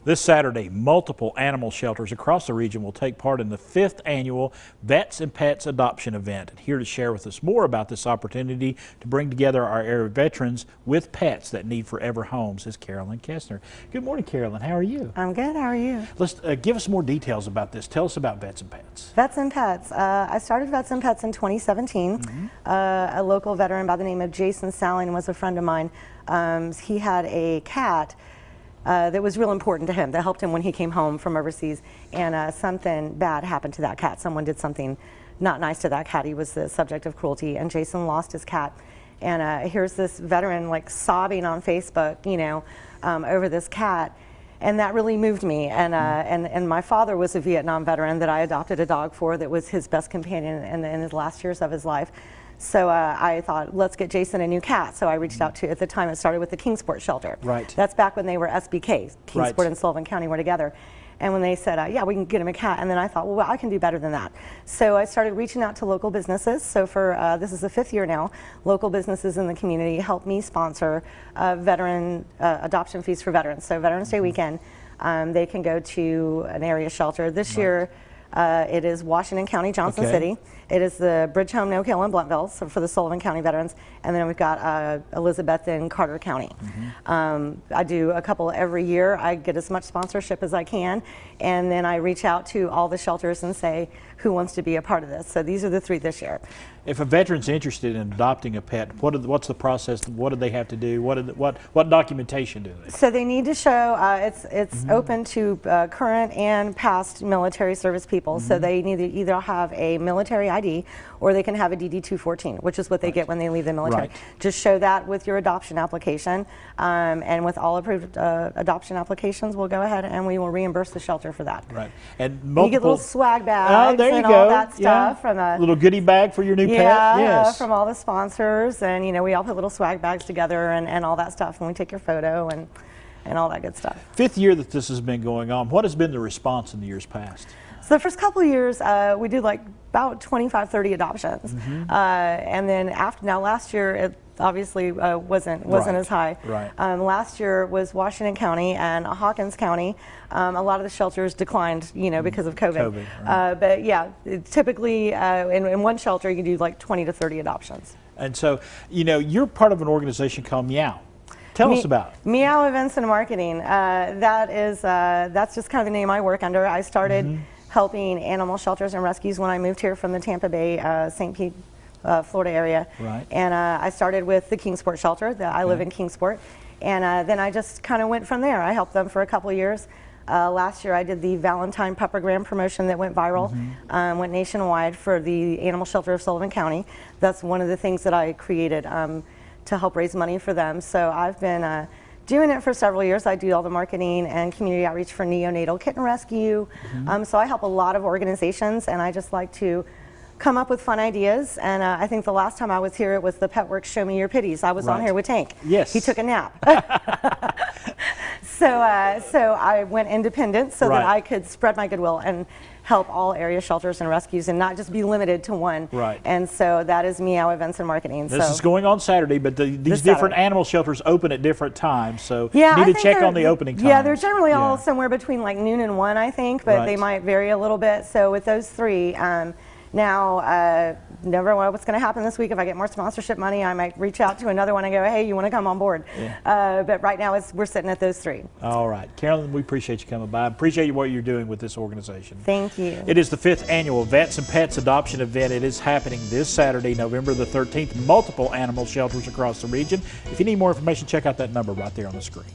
This Saturday, multiple animal shelters across the region will take part in the 5th annual Vets and Pets adoption event. And here to share with us more about this opportunity to bring together our area veterans with pets that need forever homes is Carolyn Kestner. Good morning, Carolyn. How are you? I'm good. How are you? Let's give us more details about this. Tell us about Vets and Pets. Vets and Pets. I started Vets and Pets in 2017. A local veteran by the name of Jason Salling was a friend of mine. He had a cat that was real important to him, that helped him when he came home from overseas, and something bad happened to that cat. Someone did something not nice to that cat. He was the subject of cruelty, and Jason lost his cat. And here's this veteran like sobbing on Facebook, you know, over this cat, and that really moved me. And my father was a Vietnam veteran that I adopted a dog for that was his best companion in his last years of his life. So I thought, let's get Jason a new cat. So I reached out to, at the time it started with the Kingsport shelter. Right. That's back when they were SBK. Kingsport and Sullivan County were together. And when they said, yeah, we can get him a cat. And then I thought, well, I can do better than that. So I started reaching out to local businesses. So for, this is the 5th year now, local businesses in the community help me sponsor veteran adoption fees for veterans. So Veterans Day weekend, they can go to an area shelter. This year, it is Washington County, Johnson City. It is the Bridge Home, No Kill in Blunteville, so for the Sullivan County veterans. And then we've got Elizabeth in Carter County. I do a couple every year. I get as much sponsorship as I can. And then I reach out to all the shelters and say, who wants to be a part of this? So these are the 3 this year. If a veteran's interested in adopting a pet, what's the process? What do they have to do? What documentation do they? So they need to show it's open to current and past military service people. So they need to either have a military ID or they can have a DD-214, which is what they get when they leave the military. Just show that with your adoption application, and with all approved adoption applications, we'll go ahead and we will reimburse the shelter for that. Right. And you get little swag bags and all that stuff from a little goodie bag for your new pet. Yes. From all the sponsors, and you know, we all put little swag bags together and all that stuff, and we take your photo and all that good stuff. 5th year that this has been going on. What has been the response in the years past? So the first couple of years, we did like about 25, 30 adoptions, and then now last year it obviously wasn't as high. Last year was Washington County and Hawkins County. A lot of the shelters declined, you know, because of COVID. But yeah, typically in one shelter you can do like 20 to 30 adoptions. And so, you know, you're part of an organization called Meow. Tell us about it. Meow Events and Marketing. That's just kind of the name I work under. I started helping animal shelters and rescues when I moved here from the Tampa Bay, St. Pete, Florida area. And I started with the Kingsport shelter. I live in Kingsport. And then I just kind of went from there. I helped them for a couple of years. Last year I did the Valentine Puppergram promotion that went viral, went nationwide for the animal shelter of Sullivan County. That's one of the things that I created to help raise money for them. So I've been doing it for several years. I do all the marketing and community outreach for neonatal kitten rescue. So I help a lot of organizations, and I just like to come up with fun ideas. And I think the last time I was here, it was the Pet Works Show Me Your Pitties. I was on here with Tank. Yes. He took a nap. So I went independent so that I could spread my goodwill and help all area shelters and rescues and not just be limited to one. And so that is Meow Events and Marketing. This is going on Saturday, but these different animal shelters open at different times, so you need to check on the opening times. Yeah, they're generally all somewhere between like noon and 1, I think, but they might vary a little bit. So with those 3, now, never know what's going to happen this week. If I get more sponsorship money, I might reach out to another one and go, hey, you want to come on board? But right now, we're sitting at those 3. All right. Carolyn, we appreciate you coming by. Appreciate what you're doing with this organization. Thank you. It is the 5th annual Vets and Pets adoption event. It is happening this Saturday, November the 13th. Multiple animal shelters across the region. If you need more information, check out that number right there on the screen.